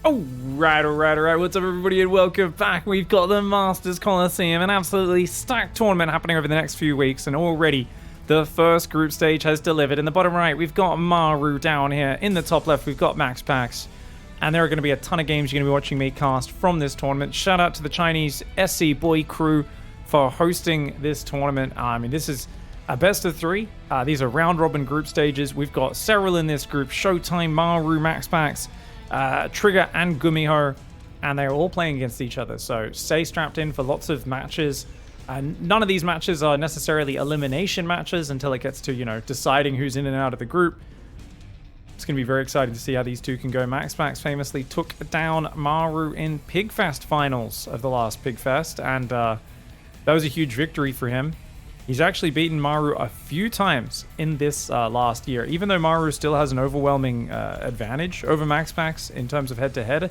Alright. What's up, everybody, and welcome back. We've got the Masters Coliseum, an absolutely stacked tournament happening over the next few weeks, and already the first group stage has delivered. In the bottom right, we've got MARU down here. In the top left, we've got MaxPax. And there are going to be a ton of games you're going to be watching me cast from this tournament. Shout out to the Chinese SC Boy crew for hosting this tournament. I mean, this is a best of three. These are round-robin group stages. We've got Cyril in this group, Showtime, MARU, MaxPax, Trigger and Gumiho, and they're all playing against each other, so stay strapped in for lots of matches. None of these matches are necessarily elimination matches until it gets to, you know, deciding who's in and out of the group. It's going to be very exciting to see how these two can go. MaxPax famously took down MARU in Pigfest finals of the last Pigfest, and that was a huge victory for him. He's actually beaten MARU a few times in this last year, even though MARU still has an overwhelming advantage over MaxPax in terms of head-to-head.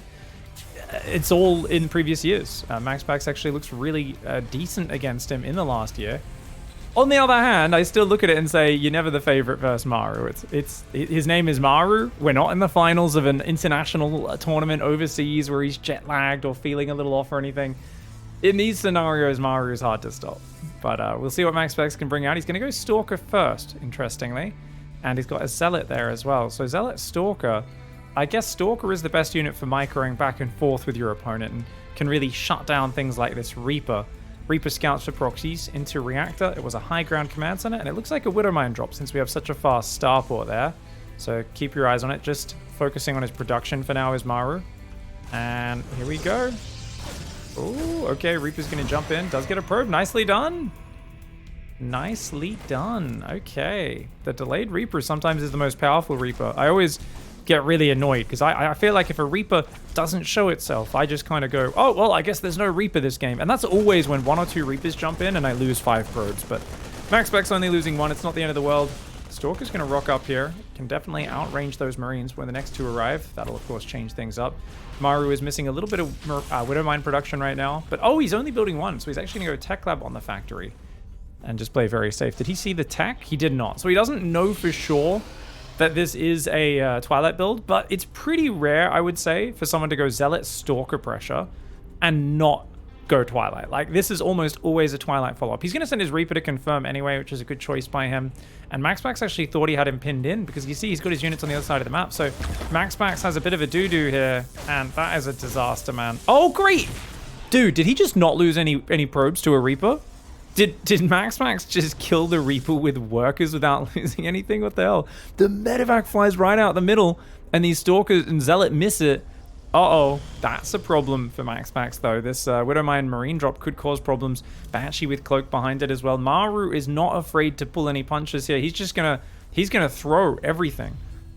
It's all in previous years. MaxPax actually looks really decent against him in the last year. On the other hand, I still look at it and say, you're never the favorite versus MARU. His name is MARU. We're not in the finals of an international tournament overseas where he's jet-lagged or feeling a little off or anything. In these scenarios, MARU is hard to stop. But we'll see what MaxPax can bring out. He's going to go Stalker first, interestingly. And he's got a Zealot there as well. So Zealot, Stalker. I guess Stalker is the best unit for microing back and forth with your opponent and can really shut down things like this Reaper. Reaper scouts for proxies into Reactor. It was a high ground command center, and it looks like a Widowmine drop since we have such a fast starport there. So keep your eyes on it. Just focusing on his production for now is MARU. And here we go. Oh, okay, Reaper's going to jump in. Does get a probe. Nicely done. Nicely done. Okay. The delayed Reaper sometimes is the most powerful Reaper. I always get really annoyed because I feel like if a Reaper doesn't show itself, I just kind of go, oh, well, I guess there's no Reaper this game. And that's always when one or two Reapers jump in and I lose 5 probes. But MaxPax only losing 1. It's not the end of the world. Stalker's going to rock up here. Can definitely outrange those Marines when the next two arrive. That'll, of course, change things up. MARU is missing a little bit of Widowmine production right now. But, oh, he's only building 1, so he's actually going to go Tech Lab on the factory and just play very safe. Did he see the tech? He did not. So he doesn't know for sure that this is a Twilight build, but it's pretty rare, I would say, for someone to go Zealot Stalker pressure and not go Twilight. Like, this is almost always a Twilight follow-up. He's going to send his Reaper to confirm anyway, which is a good choice by him. And MaxPax actually thought he had him pinned in because you see he's got his units on the other side of the map. So MaxPax has a bit of a doo-doo here, and that is a disaster, man. Oh, great! Dude, did he just not lose any probes to a Reaper? Did MaxPax just kill the Reaper with workers without losing anything? What the hell? The medevac flies right out the middle, and these Stalkers and Zealot miss it. Uh-oh, that's a problem for MaxPax, though. This Widowmine Marine drop could cause problems. Banshee with Cloak behind it as well. MARU is not afraid to pull any punches here. He's just gonna throw everything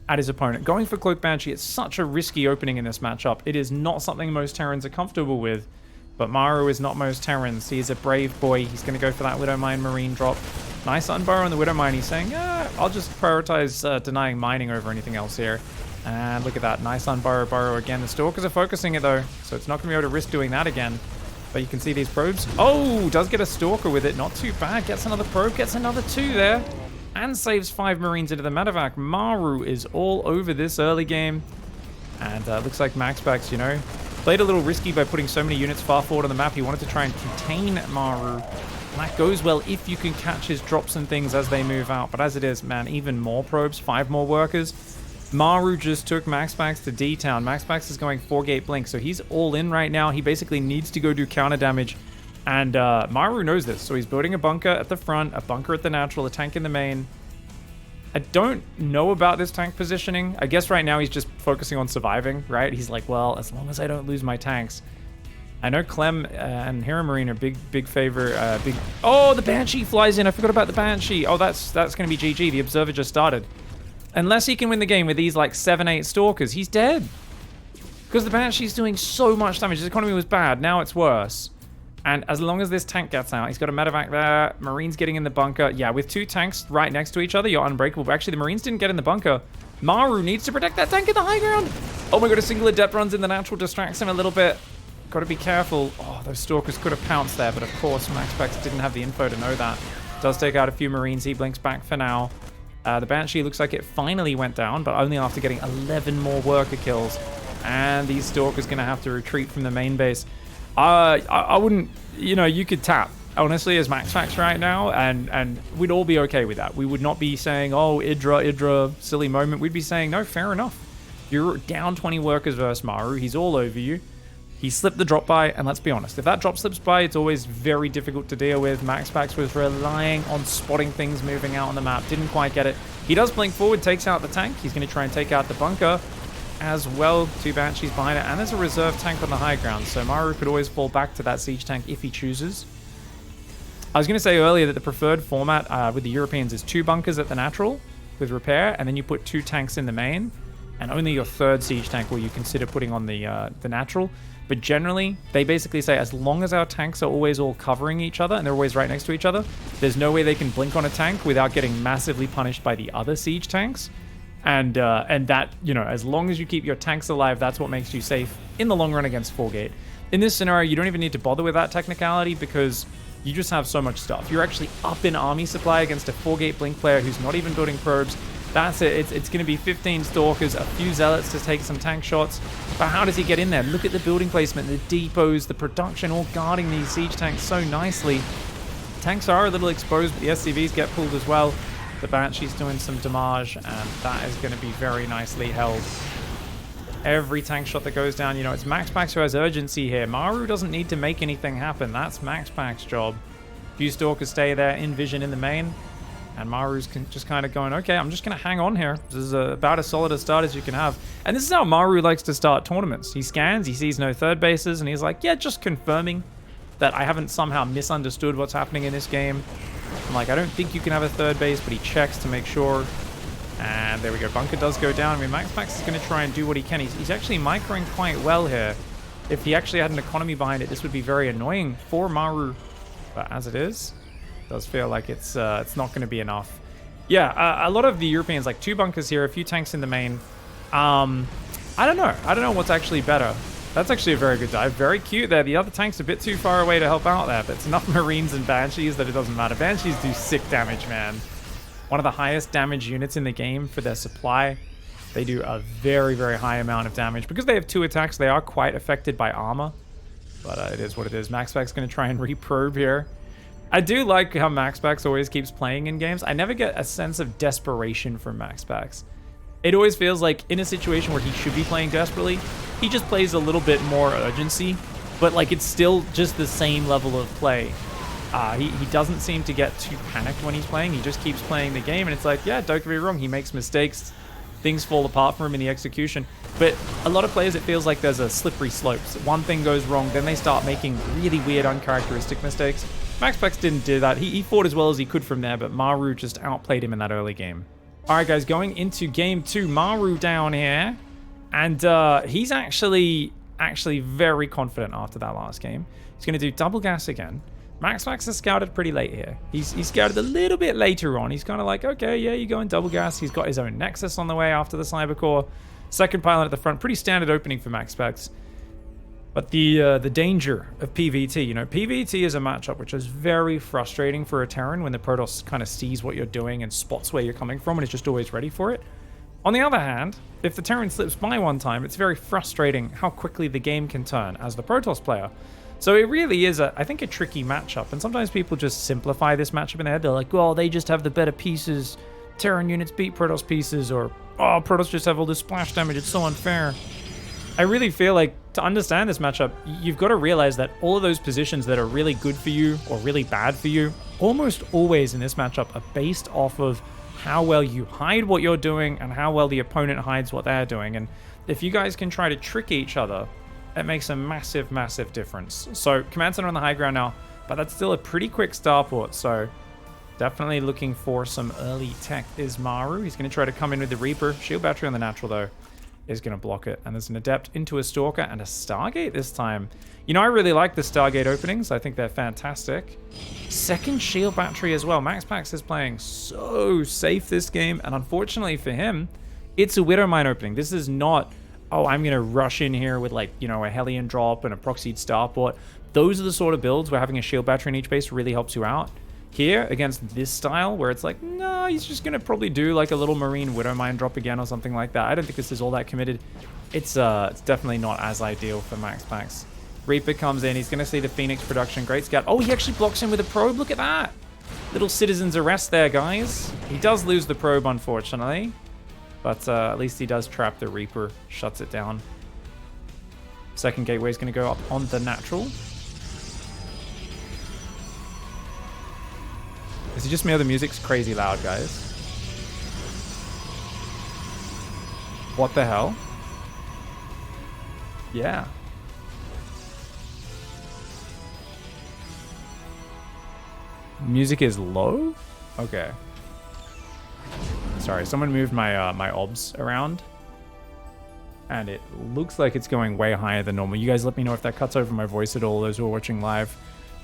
at his opponent. Going for Cloak Banshee, it's such a risky opening in this matchup. It is not something most Terrans are comfortable with. But MARU is not most Terrans. He is a brave boy. He's going to go for that Widowmine Marine drop. Nice unburrow on the Widowmine. He's saying, yeah, I'll just prioritize denying mining over anything else here. And look at that. Nice unburrow again. The Stalkers are focusing it, though. So it's not going to be able to risk doing that again. But you can see these probes. Oh, does get a Stalker with it. Not too bad. Gets another probe. Gets another 2 there. And saves 5 Marines into the medevac. MARU is all over this early game. And looks like MaxPax, you know, played a little risky by putting so many units far forward on the map. He wanted to try and contain MARU. And that goes well if you can catch his drops and things as they move out. But as it is, man, even more probes, 5 more workers. MARU just took MaxPax to D-Town. MaxPax is going 4-gate blink, so he's all in right now. He basically needs to go do counter damage. And MARU knows this, so he's building a bunker at the front, a bunker at the natural, a tank in the main. I don't know about this tank positioning. I guess right now he's just focusing on surviving, right? He's like, well, as long as I don't lose my tanks. I know Clem and Hero Marine are big favor. Oh, the Banshee flies in. I forgot about the Banshee. Oh, that's going to be GG. The Observer just started. Unless he can win the game with these like 7-8 Stalkers, he's dead. Because the Banshee's doing so much damage. His economy was bad. Now it's worse. And as long as this tank gets out, he's got a medevac there. Marines getting in the bunker. Yeah, with 2 tanks right next to each other, you're unbreakable. But actually, the Marines didn't get in the bunker. MARU needs to protect that tank in the high ground. Oh my god, a single adept runs in the natural, distracts him a little bit. Got to be careful. Oh, those Stalkers could have pounced there, but of course, MaxPax didn't have the info to know that. Does take out a few Marines. He blinks back for now. The Banshee looks like it finally went down, but only after getting 11 more worker kills. And these Stalkers going to have to retreat from the main base. I wouldn't, you know, you could tap, honestly, as MaxPax right now, and we'd all be okay with that. We would not be saying, oh, Idra, silly moment. We'd be saying, no, fair enough. You're down 20 workers versus MaRu. He's all over you. He slipped the drop by, and let's be honest, if that drop slips by, it's always very difficult to deal with. MaxPax was relying on spotting things moving out on the map. Didn't quite get it. He does blink forward, takes out the tank. He's going to try and take out the bunker as well. 2 Banshees behind it, and there's a reserve tank on the high ground, so MaRu could always fall back to that siege tank if he chooses. I was going to say earlier that the preferred format with the Europeans is 2 bunkers at the natural with repair, and then you put 2 tanks in the main, and only your 3rd siege tank will you consider putting on the natural. But generally, they basically say as long as our tanks are always all covering each other and they're always right next to each other, there's no way they can blink on a tank without getting massively punished by the other siege tanks. And that, you know, as long as you keep your tanks alive, that's what makes you safe in the long run against 4-gate. In this scenario, you don't even need to bother with that technicality because you just have so much stuff. You're actually up in army supply against a 4-gate blink player who's not even building probes. That's it. It's going to be 15 Stalkers, a few Zealots to take some tank shots. But how does he get in there? Look at the building placement, the depots, the production, all guarding these siege tanks so nicely. Tanks are a little exposed, but the SCVs get pulled as well. The Banshee's doing some damage, and that is going to be very nicely held. Every tank shot that goes down, you know, it's MaxPax who has urgency here. MaRu doesn't need to make anything happen. That's MaxPax's job. Few Stalkers stay there in vision in the main. And MaRu's just kind of going, okay, I'm just going to hang on here. This is about as solid a start as you can have. And this is how MaRu likes to start tournaments. He scans, he sees no 3rd bases, and he's like, yeah, just confirming that I haven't somehow misunderstood what's happening in this game. I'm like, I don't think you can have a 3rd base, but he checks to make sure. And there we go. Bunker does go down. I mean, MaxPax is going to try and do what he can. He's actually microing quite well here. If he actually had an economy behind it, this would be very annoying for MaRu. But as it is, does feel like it's not going to be enough. Yeah, a lot of the Europeans, like 2 bunkers here, a few tanks in the main. I don't know what's actually better. That's actually a very good dive. Very cute there. The other tank's a bit too far away to help out there, but it's enough Marines and Banshees that it doesn't matter. Banshees do sick damage, man. One of the highest damage units in the game for their supply. They do a very, very high amount of damage. Because they have 2 attacks, they are quite affected by armor. But it is what it is. MaxPax's going to try and reprobe here. I do like how MaxPax always keeps playing in games. I never get a sense of desperation from MaxPax. It always feels like in a situation where he should be playing desperately, he just plays a little bit more urgency, but like it's still just the same level of play. He doesn't seem to get too panicked when he's playing. He just keeps playing the game, and it's like, yeah, don't get me wrong, he makes mistakes. Things fall apart for him in the execution. But a lot of players, it feels like there's a slippery slope. So one thing goes wrong, then they start making really weird, uncharacteristic mistakes. MaxPax didn't do that. He fought as well as he could from there, but MaRu just outplayed him in that early game. All right, guys, going into game 2, MaRu down here. And he's actually very confident after that last game. He's going to do double gas again. MaxPax has scouted pretty late here. He's scouted a little bit later on. He's kind of like, okay, yeah, you're going double gas. He's got his own Nexus on the way after the Cybercore. 2nd pylon at the front. Pretty standard opening for MaxPax. But the danger of PvT, you know, PvT is a matchup which is very frustrating for a Terran when the Protoss kind of sees what you're doing and spots where you're coming from and is just always ready for it. On the other hand, if the Terran slips by one time, it's very frustrating how quickly the game can turn as the Protoss player. So it really is, I think, a tricky matchup. And sometimes people just simplify this matchup in their head. They're like, well, they just have the better pieces. Terran units beat Protoss pieces. Or, oh, Protoss just have all this splash damage. It's so unfair. I really feel like to understand this matchup, you've got to realize that all of those positions that are really good for you or really bad for you, almost always in this matchup are based off of how well you hide what you're doing and how well the opponent hides what they're doing. And if you guys can try to trick each other, it makes a massive, massive difference. So command center on the high ground now, but that's still a pretty quick starport. So definitely looking for some early tech is MaRu. He's going to try to come in with the Reaper. Shield battery on the natural though is going to block it. And there's an Adept into a Stalker and a Stargate this time. You know, I really like the Stargate openings. I think they're fantastic. 2nd shield battery as well. MaxPax is playing so safe this game. And unfortunately for him, it's a Widow Mine opening. This is not, oh, I'm going to rush in here with like, you know, a Hellion drop and a proxied starport. Those are the sort of builds where having a shield battery in each base really helps you out. Here, against this style, where it's like, no, he's just going to probably do like a little Marine Widowmine drop again or something like that. I don't think this is all that committed. It's definitely not as ideal for MaxPax. Reaper comes in. He's going to see the Phoenix production. Great scout. Oh, he actually blocks him with a probe. Look at that. Little citizen's arrest there, guys. He does lose the probe, unfortunately. But at least he does trap the Reaper. Shuts it down. Second gateway is going to go up on the natural. Is it just me or the music's crazy loud, guys? What the hell? Yeah. Music is low? Okay. Sorry, someone moved my my obs around. And it looks like it's going way higher than normal. You guys let me know if that cuts over my voice at all, those who are watching live.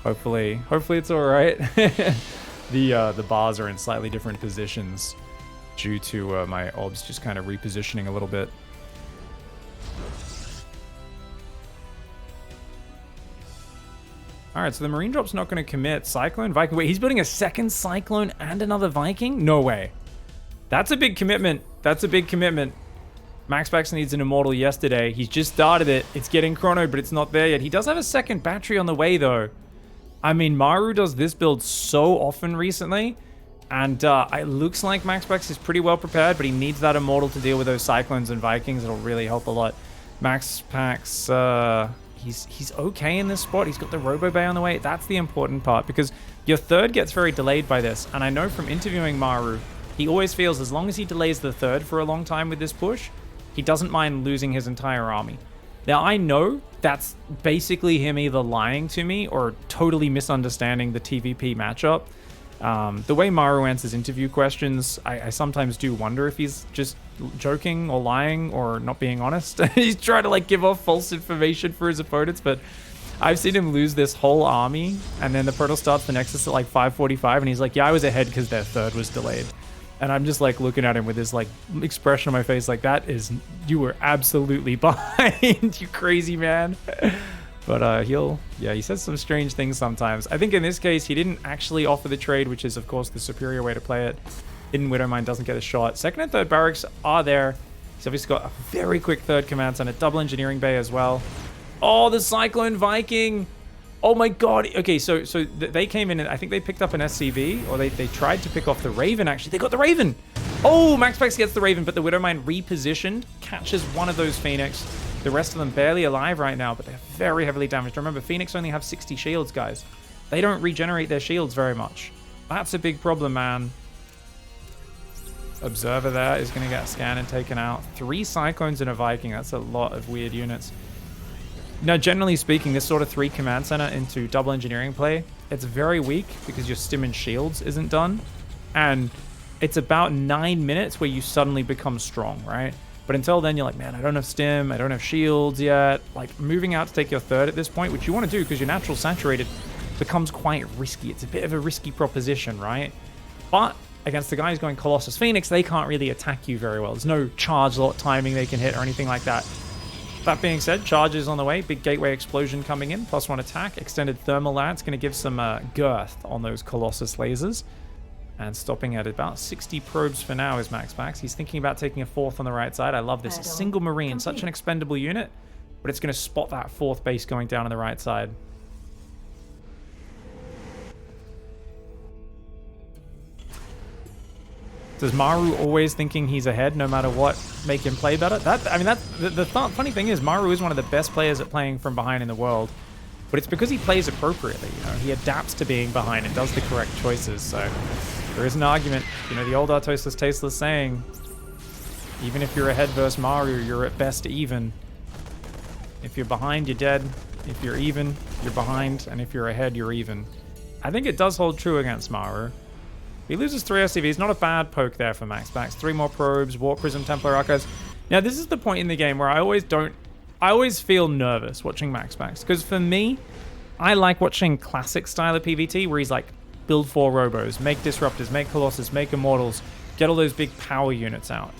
Hopefully it's all right. The bars are in slightly different positions due to my obs just kind of repositioning a little bit. All right, so the Marine drop's not going to commit. Cyclone, Viking. Wait, he's building a second Cyclone and another Viking? No way. That's a big commitment. That's a big commitment. MaxPax needs an Immortal yesterday. He's just started it. It's getting chrono, but it's not there yet. He does have a second battery on the way, though. I mean, MaRU does this build so often recently, and it looks like MaxPax is pretty well prepared, but he needs that Immortal to deal with those Cyclones and Vikings. It'll really help a lot. MaxPax, he's okay in this spot. He's got the Robo Bay on the way. That's the important part, because your third gets very delayed by this, and I know from interviewing MaRU, he always feels as long as he delays the third for a long time with this push, he doesn't mind losing his entire army. Now, I know that's basically him either lying to me or totally misunderstanding the TvP matchup. The way MaRU answers interview questions, I sometimes do wonder if he's just joking or lying or not being honest. He's trying to like give off false information for his opponents, but I've seen him lose this whole army, and then the Proto starts the Nexus at like 5:45, and he's like, yeah, I was ahead because their third was delayed. And I'm just like looking at him with this like expression on my face like, that is, you were absolutely behind, you crazy man. But he says some strange things sometimes. I think in this case, he didn't actually offer the trade, which is of course the superior way to play it. Hidden Widowmine doesn't get a shot. Second and third barracks are there. He's obviously got a very quick third command and a double engineering bay as well. Oh, the Cyclone Viking. Oh my god. Okay, so they came in and I think they picked up an SCV, or they tried to pick off the Raven, actually. They got the Raven! Oh, MaxPax gets the Raven, but the Widowmine repositioned, catches one of those Phoenix. The rest of them barely alive right now, but they're very heavily damaged. Remember, Phoenix only have 60 shields, guys. They don't regenerate their shields very much. That's a big problem, man. Observer there is going to get scanned and taken out. 3 Cyclones and a Viking. That's a lot of weird units. Now, generally speaking, this sort of 3 command center into double engineering play, it's very weak because your stim and shields isn't done. And it's about 9 minutes where you suddenly become strong, right? But until then, you're like, man, I don't have stim, I don't have shields yet. Like, moving out to take your third at this point, which you want to do because your natural saturated, becomes quite risky. It's a bit of a risky proposition, right? But against the guys going Colossus Phoenix, they can't really attack you very well. There's no charge lot timing they can hit or anything like that. That being said, charges on the way. Big gateway explosion coming in. +1 attack. Extended thermal lance. Going to give some girth on those Colossus lasers. And stopping at about 60 probes for now is MaxPax. He's thinking about taking a 4th on the right side. I love this. A single Marine. Such an expendable unit. But it's going to spot that 4th base going down on the right side. Does MaRU always thinking he's ahead no matter what make him play better? The funny thing is MaRU is one of the best players at playing from behind in the world, but it's because he plays appropriately. You know, he adapts to being behind and does the correct choices. So there is an argument. You know, the old Artosis Tasteless saying, even if you're ahead versus MaRU, you're at best even. If you're behind, you're dead. If you're even, you're behind, and if you're ahead, you're even. I think it does hold true against MaRU. He loses 3 SCVs, not a bad poke there for MaxPax. 3 more probes, Warp Prism, Templar Archives. Now, this is the point in the game where I always feel nervous watching MaxPax. Because for me, I like watching classic style of PvT where he's like, build 4 Robos, make Disruptors, make Colossus, make Immortals, get all those big power units out.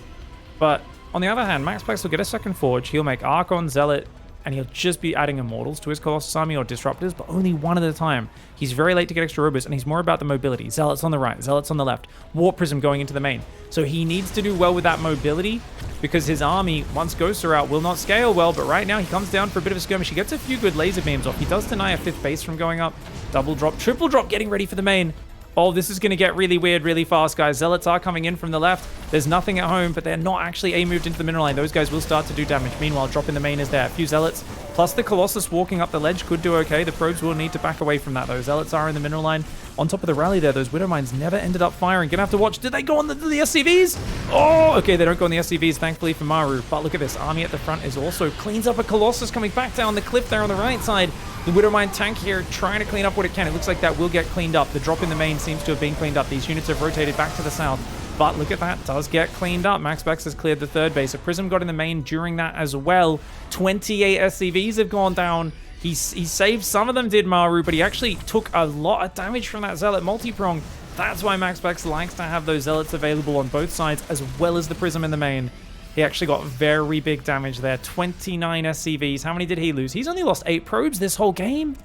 But on the other hand, MaxPax will get a second Forge, he'll make Archon, Zealot, and he'll just be adding Immortals to his Colossus army or Disruptors, but only one at a time. He's very late to get extra Robos, and he's more about the mobility. Zealots on the right, Zealots on the left, Warp Prism going into the main. So he needs to do well with that mobility, because his army, once Ghosts are out, will not scale well, but right now he comes down for a bit of a skirmish. He gets a few good laser beams off. He does deny a 5th base from going up. Double drop, triple drop, getting ready for the main. Oh, this is going to get really weird really fast, guys. Zealots are coming in from the left. There's nothing at home, but they're not actually A-moved into the mineral line. Those guys will start to do damage. Meanwhile, dropping the main is there. A few Zealots, plus the Colossus walking up the ledge could do okay. The probes will need to back away from that, though. Zealots are in the mineral line. On top of the rally there, those Widow Mines never ended up firing. Gonna have to watch. Did they go on the SCVs? Oh, okay, they don't go on the SCVs, thankfully for MaRu. But look at this. Army at the front is also cleans up a Colossus coming back down the cliff there on the right side. The Widow Mine tank here trying to clean up what it can. It looks like that will get cleaned up. The drop in the main seems to have been cleaned up. These units have rotated back to the south. But look at that, does get cleaned up. MaxPax has cleared the 3rd base. A Prism got in the main during that as well. 28 SCVs have gone down. He saved some of them, did MaRu, but he actually took a lot of damage from that Zealot multi-prong. That's why MaxPax likes to have those Zealots available on both sides, as well as the Prism in the main. He actually got very big damage there. 29 SCVs. How many did he lose? He's only lost 8 probes this whole game.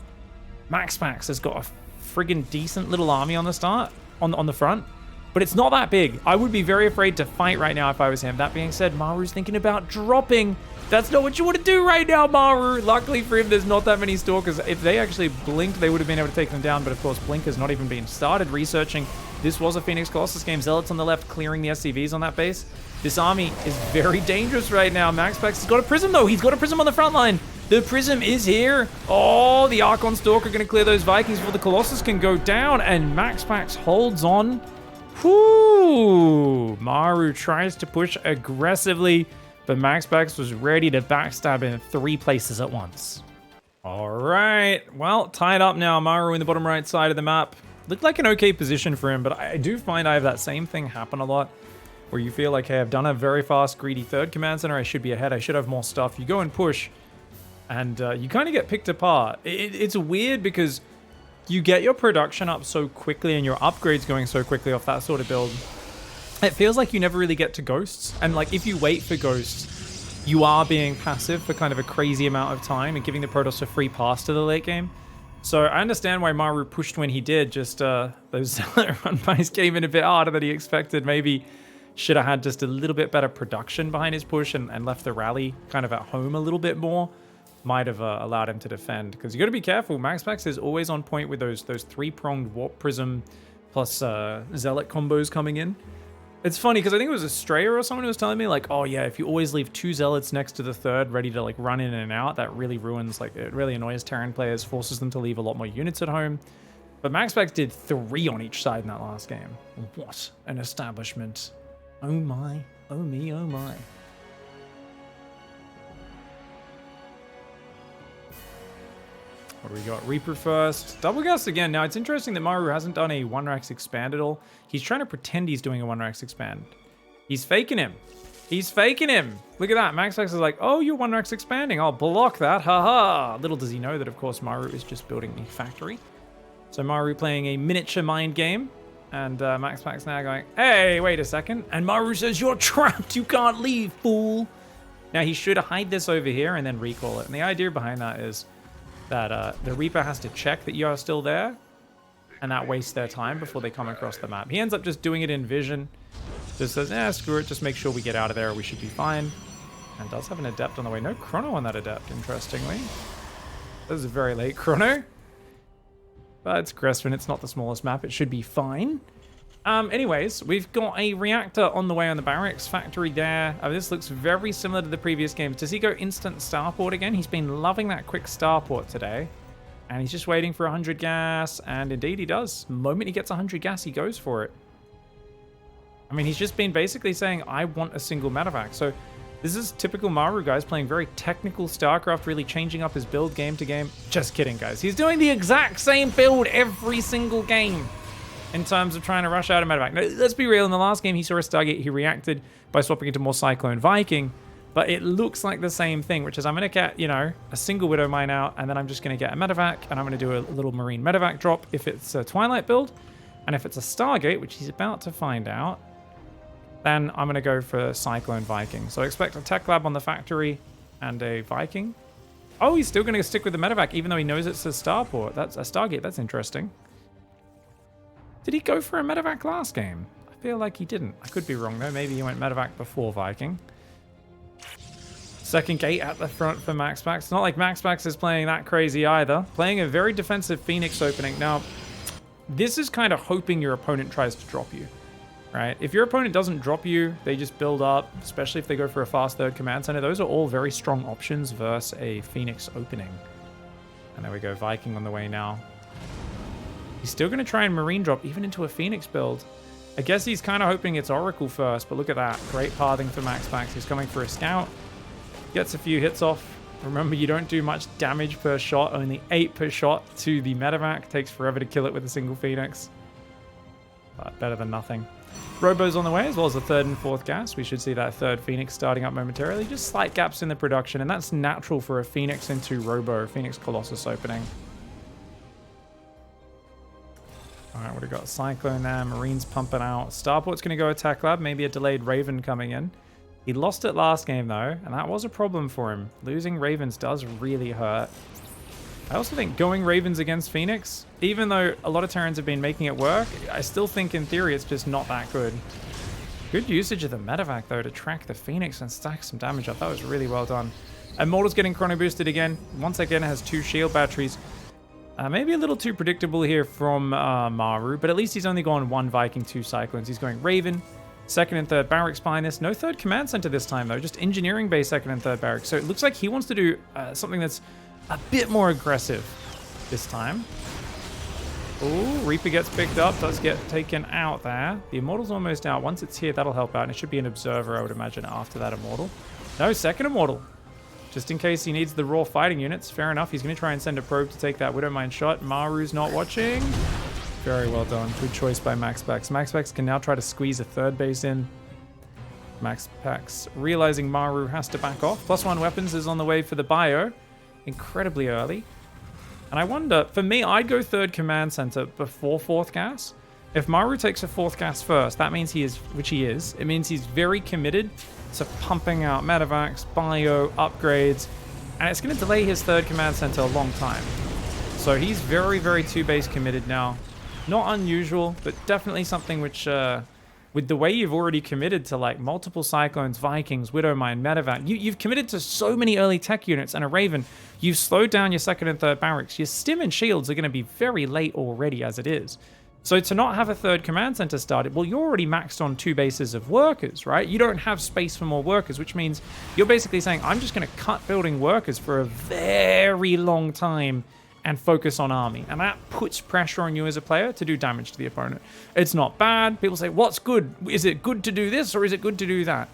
MaxPax has got a friggin' decent little army on the start, on the front. But it's not that big. I would be very afraid to fight right now if I was him. That being said, MaRu's thinking about dropping. That's not what you want to do right now, MaRu. Luckily for him, there's not that many Stalkers. If they actually blinked, they would have been able to take them down. But of course, Blink has not even been started researching. This was a Phoenix Colossus game. Zealots on the left clearing the SCVs on that base. This army is very dangerous right now. MaxPax has got a Prism, though. He's got a Prism on the front line. The Prism is here. Oh, the Archon Stalker going to clear those Vikings before the Colossus can go down. And MaxPax holds on. Whoo! MaRu tries to push aggressively, but MaxPax was ready to backstab in 3 places at once. All right, well, tied up now. MaRu in the bottom right side of the map. Looked like an okay position for him, but I do find I have that same thing happen a lot, where you feel like, hey, I've done a very fast, greedy 3rd command center. I should be ahead. I should have more stuff. You go and push, and you kind of get picked apart. It's weird because you get your production up so quickly and your upgrades going so quickly off that sort of build. It feels like you never really get to Ghosts. And like if you wait for Ghosts, you are being passive for kind of a crazy amount of time and giving the Protoss a free pass to the late game. So I understand why MaRu pushed when he did. Just those run-bys came in a bit harder than he expected. Maybe should have had just a little bit better production behind his push and left the rally kind of at home a little bit more. Might have allowed him to defend, because you got to be careful. MaxPax is always on point with those 3-pronged Warp Prism plus Zealot combos coming in. It's funny because I think it was Estrella or someone who was telling me like, oh yeah, if you always leave 2 Zealots next to the 3rd ready to like run in and out, that really ruins, like it really annoys Terran players, forces them to leave a lot more units at home. But MaxPax did 3 on each side in that last game. What an establishment. Oh my, oh me, oh my. What do we got? Reaper first. Double Gas again. Now, it's interesting that MaRu hasn't done a 1-Rax expand at all. He's trying to pretend he's doing a 1-Rax expand. He's faking him. He's faking him. Look at that. MaxPax is like, oh, you're 1-Rax expanding. I'll block that. Haha. Little does he know that, of course, MaRu is just building a factory. So MaRu playing a miniature mind game. And MaxPax now going, hey, wait a second. And MaRu says, you're trapped. You can't leave, fool. Now, he should hide this over here and then recall it. And the idea behind that is that the Reaper has to check that you are still there, and that wastes their time before they come across the map. He ends up just doing it in vision. Just says, screw it, just make sure we get out of there, we should be fine. And does have an Adept on the way. No Chrono on that Adept, interestingly. This is a very late Chrono. But it's Crestfin, it's not the smallest map, it should be fine. Anyways, we've got a reactor on the way on the barracks factory there. This looks very similar to the previous games. Does he go instant starport again? He's been loving that quick starport today. And he's just waiting for 100 gas. And indeed he does. The moment he gets 100 gas, he goes for it. I mean, he's just been basically saying, I want a single medevac. So this is typical MaRu, guys, playing very technical StarCraft, really changing up his build game to game. Just kidding, guys. He's doing the exact same build every single game in terms of trying to rush out a medevac. Now, let's be real. In the last game, he saw a Stargate. He reacted by swapping into more Cyclone Viking. But it looks like the same thing, which is I'm going to get, you know, a single Widow Mine out, and then I'm just going to get a medevac, and I'm going to do a little Marine medevac drop if it's a Twilight build. And if it's a Stargate, which he's about to find out, then I'm going to go for Cyclone Viking. So expect a Tech Lab on the factory and a Viking. Oh, he's still going to stick with the medevac, even though he knows it's a starport. That's a Stargate. That's interesting. Did he go for a medevac last game? I feel like he didn't. I could be wrong, though. Maybe he went medevac before Viking. Second gate at the front for MaxPax. It's not like MaxPax is playing that crazy either. Playing a very defensive Phoenix opening. Now, this is kind of hoping your opponent tries to drop you, right? If your opponent doesn't drop you, they just build up, especially if they go for a fast third command center. Those are all very strong options versus a Phoenix opening. And there we go, Viking on the way now. He's still going to try and Marine drop even into a Phoenix build. I guess he's kind of hoping it's Oracle first, but look at that. Great pathing for MaxPax. He's coming for a scout. Gets a few hits off. Remember, you don't do much damage per shot. Only 8 per shot to the medevac. Takes forever to kill it with a single Phoenix. But better than nothing. Robo's on the way, as well as the third and fourth gas. We should see that third Phoenix starting up momentarily. Just slight gaps in the production, and that's natural for a Phoenix into Robo, Phoenix Colossus opening. Alright, what do we got? Cyclone there, Marine's pumping out. Starport's going to go attack lab, maybe a delayed Raven coming in. He lost it last game though, and that was a problem for him. Losing Ravens does really hurt. I also think going Ravens against Phoenix, even though a lot of Terrans have been making it work, I still think in theory it's just not that good. Good usage of the medevac though to track the Phoenix and stack some damage up. That was really well done. Immortal's getting chrono boosted again. Once again, it has 2 shield batteries. Maybe a little too predictable here from MaRU, but at least he's only gone 1 Viking, 2 Cyclones. He's going Raven, second and third barracks behind this. No third command center this time, though. Just engineering base, second and third barracks. So it looks like he wants to do something that's a bit more aggressive this time. Oh, Reaper gets picked up, does get taken out there. The Immortal's almost out. Once it's here, that'll help out. And it should be an Observer, I would imagine, after that Immortal. No, second Immortal. Just in case he needs the raw fighting units. Fair enough. He's going to try and send a probe to take that Widowmine shot. MaRu's not watching. Very well done. Good choice by MaxPax. MaxPax can now try to squeeze a third base in. MaxPax realizing MaRu has to back off. +1 weapons is on the way for the bio. Incredibly early. And I wonder, for me, I'd go third command center before fourth gas. If MaRu takes a fourth gas first, that means he is, which he is, it means he's very committed to pumping out medevacs, bio, upgrades, and it's going to delay his third command center a long time. So he's very, very 2-base committed now. Not unusual, but definitely something which, with the way you've already committed to like multiple Cyclones, Vikings, Widowmine, medevac, you've committed to so many early tech units and a Raven, you've slowed down your second and third barracks. Your stim and shields are going to be very late already as it is. So to not have a third command center started, well, you're already maxed on 2 bases of workers, right? You don't have space for more workers, which means you're basically saying, I'm just going to cut building workers for a very long time and focus on army. And that puts pressure on you as a player to do damage to the opponent. It's not bad. People say, what's good? Is it good to do this or is it good to do that?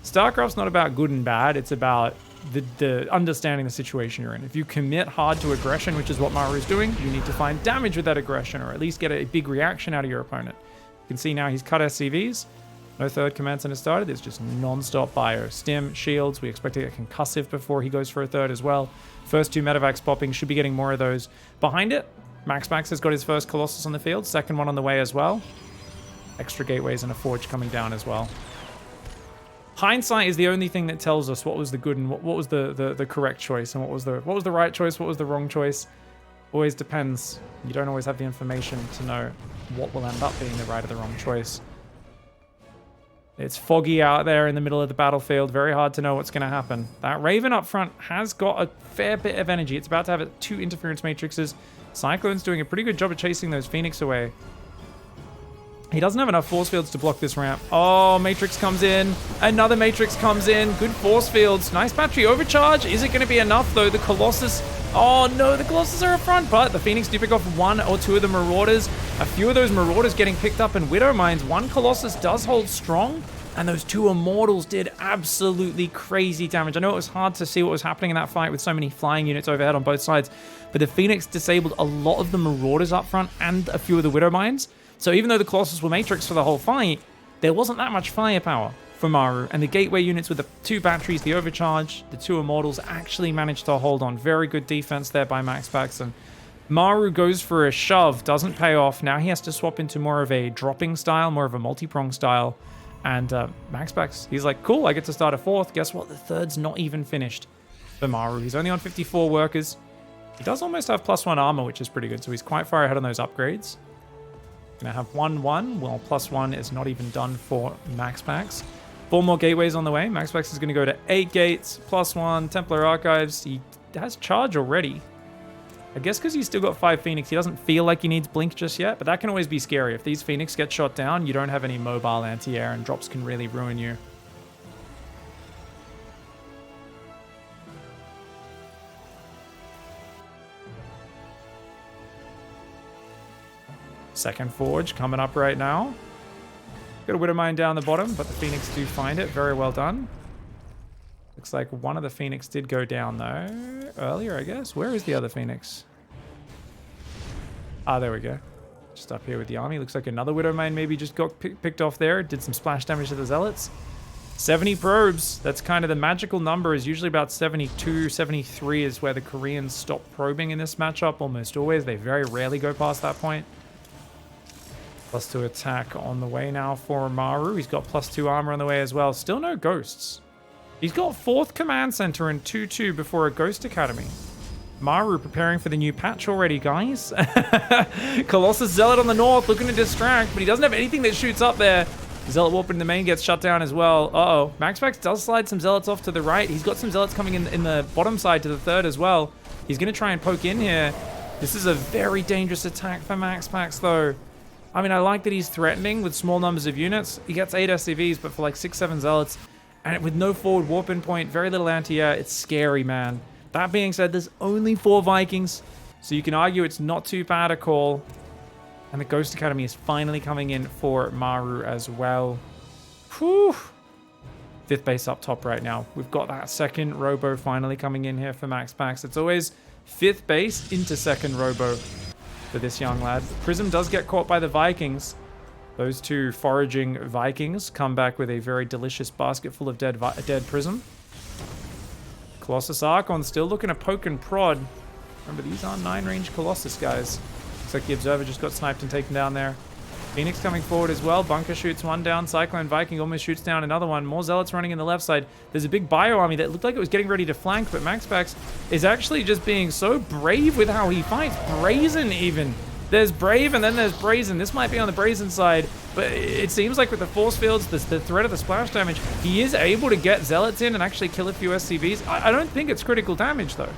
StarCraft's not about good and bad. It's about the understanding the situation you're in. If you commit hard to aggression, which is what MaRu's doing, you need to find damage with that aggression or at least get a big reaction out of your opponent. You can see now he's cut SCVs. No third command center started. It's just non-stop bio. Stim, shields. We expect to get concussive before he goes for a third as well. First 2 medevacs popping. Should be getting more of those. Behind it, MaxPax has got his first Colossus on the field. Second one on the way as well. Extra gateways and a forge coming down as well. Hindsight is the only thing that tells us what was the good and what was the correct choice and what was the right choice, what was the wrong choice. Always depends. You don't always have the information to know what will end up being the right or the wrong choice. It's foggy out there in the middle of the battlefield. Very hard to know what's going to happen. That Raven up front has got a fair bit of energy. It's about to have 2 interference matrices. Cyclone's doing a pretty good job of chasing those Phoenix away. He doesn't have enough force fields to block this ramp. Oh, Matrix comes in. Another Matrix comes in. Good force fields. Nice battery overcharge. Is it going to be enough, though? The Colossus... Oh, no, the Colossus are up front, but the Phoenix do pick off 1 or 2 of the Marauders. A few of those Marauders getting picked up in Widowmines. 1 Colossus does hold strong, and those 2 Immortals did absolutely crazy damage. I know it was hard to see what was happening in that fight with so many flying units overhead on both sides, but the Phoenix disabled a lot of the Marauders up front and a few of the Widowmines. So even though the Colossus were Matrix for the whole fight, there wasn't that much firepower for MaRu. And the gateway units with the 2 batteries, the overcharge, the 2 Immortals actually managed to hold on. Very good defense there by MaxPax. And MaRu goes for a shove, doesn't pay off. Now he has to swap into more of a dropping style, more of a multi-prong style. And MaxPax, he's like, cool, I get to start a 4th. Guess what? The 3rd's not even finished. for MaRu. He's only on 54 workers. He does almost have +1 armor, which is pretty good. So he's quite far ahead on those upgrades. Gonna have 1-1. Well, +1 is not even done for MaxPax. 4 more gateways on the way. MaxPax is gonna go to 8 gates, +1, Templar Archives. He has charge already. I guess because he's still got 5 Phoenix, he doesn't feel like he needs Blink just yet, but that can always be scary. If these Phoenix get shot down, you don't have any mobile anti-air, and drops can really ruin you. Second Forge coming up right now. Got a Widowmine down the bottom, but the Phoenix do find it. Very well done. Looks like one of the Phoenix did go down, though. Earlier, I guess. Where is the other Phoenix? Ah, there we go. Just up here with the army. Looks like another Widowmine maybe just got picked off there. Did some splash damage to the Zealots. 70 probes. That's kind of the magical number. Is usually about 72, 73 is where the Koreans stop probing in this matchup. Almost always. They very rarely go past that point. +2 attack on the way now for MaRu. He's got +2 armor on the way as well. Still no ghosts. He's got 4th command center and 2-2 before a Ghost Academy. MaRu preparing for the new patch already, guys. Colossus Zealot on the north looking to distract, but he doesn't have anything that shoots up there. Zealot Warp in the main gets shut down as well. Uh-oh. MaxPax does slide some Zealots off to the right. He's got some Zealots coming in the bottom side to the third as well. He's going to try and poke in here. This is a very dangerous attack for MaxPax, though. I mean, I like that he's threatening with small numbers of units. He gets 8 SCVs, but for like 6-7 Zealots, and with no forward warp-in point, very little anti-air, it's scary, man. That being said, there's only 4 Vikings, so you can argue it's not too bad a call. And the Ghost Academy is finally coming in for MaRu as well. Whew. 5th base up top right now. We've got that 2nd Robo finally coming in here for MaxPax. It's always 5th base into 2nd Robo for this young lad. Prism does get caught by the Vikings. Those 2 foraging Vikings come back with a very delicious basket full of dead Prism. Colossus Archon still looking to poke and prod. Remember, these are 9-range Colossus, guys. Looks like the Observer just got sniped and taken down there. Phoenix coming forward as well. Bunker shoots one down. Cyclone Viking almost shoots down another one. More Zealots running in the left side. There's a big bio army that looked like it was getting ready to flank, but MaxPax is actually just being so brave with how he fights. Brazen, even. There's brave and then there's brazen. This might be on the brazen side, but it seems like with the force fields, the threat of the splash damage, he is able to get Zealots in and actually kill a few SCVs. I don't think it's critical damage, though.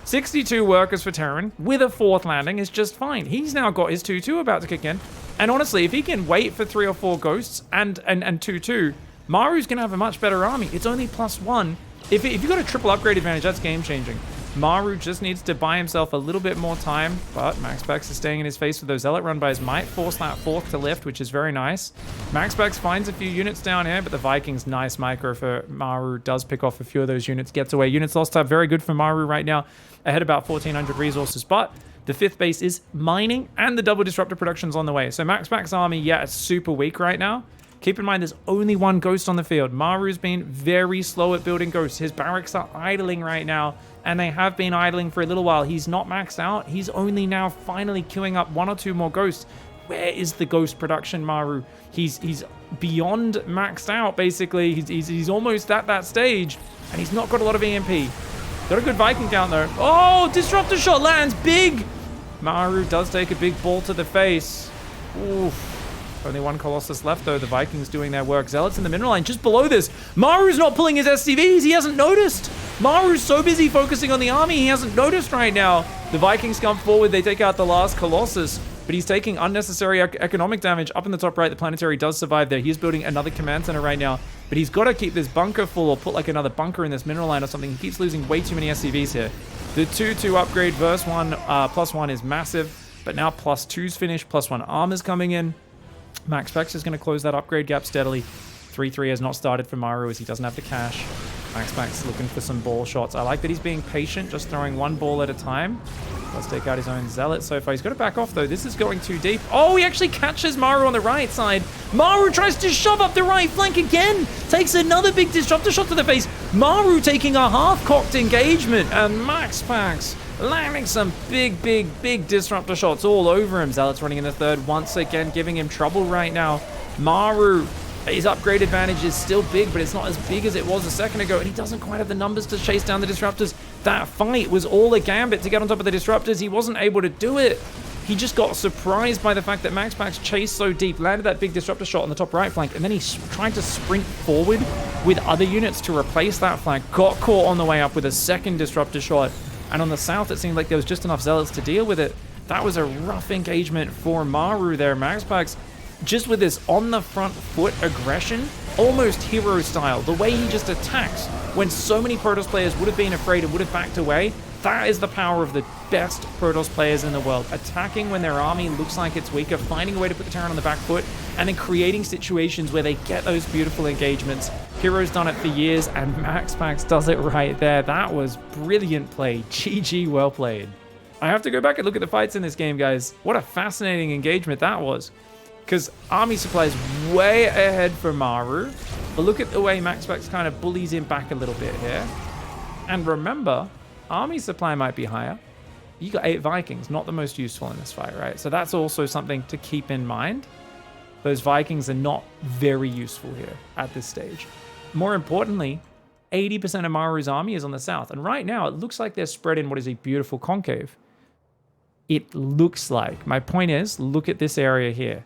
62 workers for Terran with a 4th landing is just fine. He's now got his 2-2 about to kick in. And honestly, if he can wait for 3 or 4 ghosts and 2-2, MaRu's going to have a much better army. It's only +1. If you've got a triple upgrade advantage, that's game-changing. MaRu just needs to buy himself a little bit more time, but MaxPax is staying in his face with those Zealot run bys. Might force that 4th to lift, which is very nice. MaxPax finds a few units down here, but the Vikings, nice micro for MaRu, does pick off a few of those units, gets away. Units lost are very good for MaRu right now, ahead about 1,400 resources, but the 5th base is mining, and the double disruptor production's on the way. So MaxPax army, yeah, it's super weak right now. Keep in mind, there's only 1 ghost on the field. MaRu's been very slow at building ghosts. His barracks are idling right now, and they have been idling for a little while. He's not maxed out. He's only now finally queuing up 1 or 2 more ghosts. Where is the ghost production, MaRu? He's beyond maxed out, basically. He's almost at that stage, and he's not got a lot of EMP. Got a good Viking count, though. Oh, disruptor shot lands big! MaRu does take a big ball to the face. Oof. Only 1 Colossus left, though. The Vikings doing their work. Zealots in the mineral line just below this. MaRu's not pulling his SCVs. He hasn't noticed. MaRu's so busy focusing on the army, he hasn't noticed right now. The Vikings come forward. They take out the last Colossus, but he's taking unnecessary economic damage. Up in the top right, the Planetary does survive there. He's building another command center right now, but he's got to keep this bunker full or put like another bunker in this mineral line or something. He keeps losing way too many SCVs here. The 2-2 upgrade verse 1 +1 is massive, but now +2's finished. +1 armor's coming in. MaxPax is going to close that upgrade gap steadily. 3-3 has not started for MaRu as he doesn't have the cash. MaxPax looking for some ball shots. I like that he's being patient, just throwing 1 ball at a time. Let's take out his own Zealot so far. He's got to back off, though. This is going too deep. Oh, he actually catches MaRu on the right side. MaRu tries to shove up the right flank again. Takes another big disruptor shot to the face. MaRu taking a half-cocked engagement. And MaxPax landing some big disruptor shots all over him. Zealot's running in the third once again, giving him trouble right now. MaRu, his upgrade advantage is still big, but it's not as big as it was a second ago, and he doesn't quite have the numbers to chase down the disruptors. That fight was all a gambit to get on top of the disruptors. He wasn't able to do it. He just got surprised by the fact that MaxPax chased so deep, landed that big disruptor shot on the top right flank, and then he tried to sprint forward with other units to replace that flank. Got caught on the way up with a second disruptor shot, and on the south it seemed like there was just enough zealots to deal with it. That was a rough engagement for MaRU there. MaxPax, just with this on the front foot aggression, almost hero style, the way he just attacks when so many Protoss players would have been afraid and would have backed away. That is the power of the best Protoss players in the world. Attacking when their army looks like it's weaker, finding a way to put the Terran on the back foot, and then creating situations where they get those beautiful engagements. Hero's done it for years, and MaxPax does it right there. That was brilliant play. GG, well played. I have to go back and look at the fights in this game, guys. What a fascinating engagement that was. Because army supply is way ahead for MaRU. But look at the way MaxPax kind of bullies him back a little bit here. And remember, army supply might be higher. You got 8 Vikings, not the most useful in this fight, right? So that's also something to keep in mind. Those Vikings are not very useful here at this stage. More importantly, 80% of MaRU's army is on the south. And right now, it looks like they're spread in what is a beautiful concave. It looks like. My point is, look at this area here.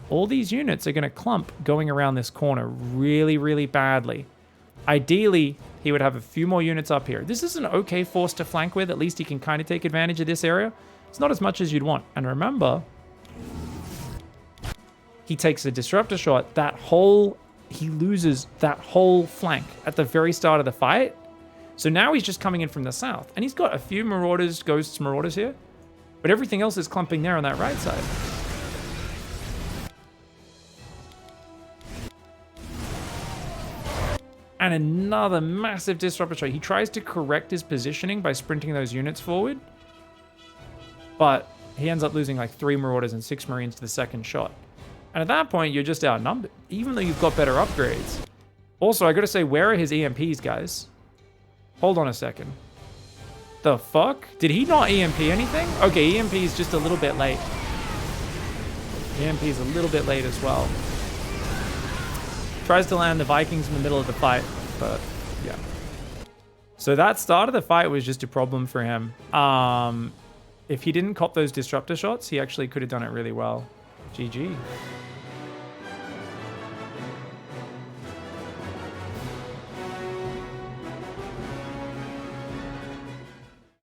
All these units are going to clump going around this corner really, really badly. Ideally, he would have a few more units up here. This is an okay force to flank with. At least he can kind of take advantage of this area. It's not as much as you'd want. And remember, he takes a disruptor shot. He loses that whole flank at the very start of the fight. So now he's just coming in from the south. And he's got a few Marauders, Ghosts, Marauders here. But everything else is clumping there on that right side. And another massive disruptor shot. He tries to correct his positioning by sprinting those units forward. But he ends up losing like 3 Marauders and 6 Marines to the second shot. And at that point, you're just outnumbered, even though you've got better upgrades. Also, I gotta say, where are his EMPs, guys? Hold on a second. The fuck? Did he not EMP anything? Okay, EMP is just a little bit late. EMP is a little bit late as well. Tries to land the Vikings in the middle of the fight, but yeah. So that start of the fight was just a problem for him. If he didn't cop those disruptor shots, he actually could have done it really well. GG.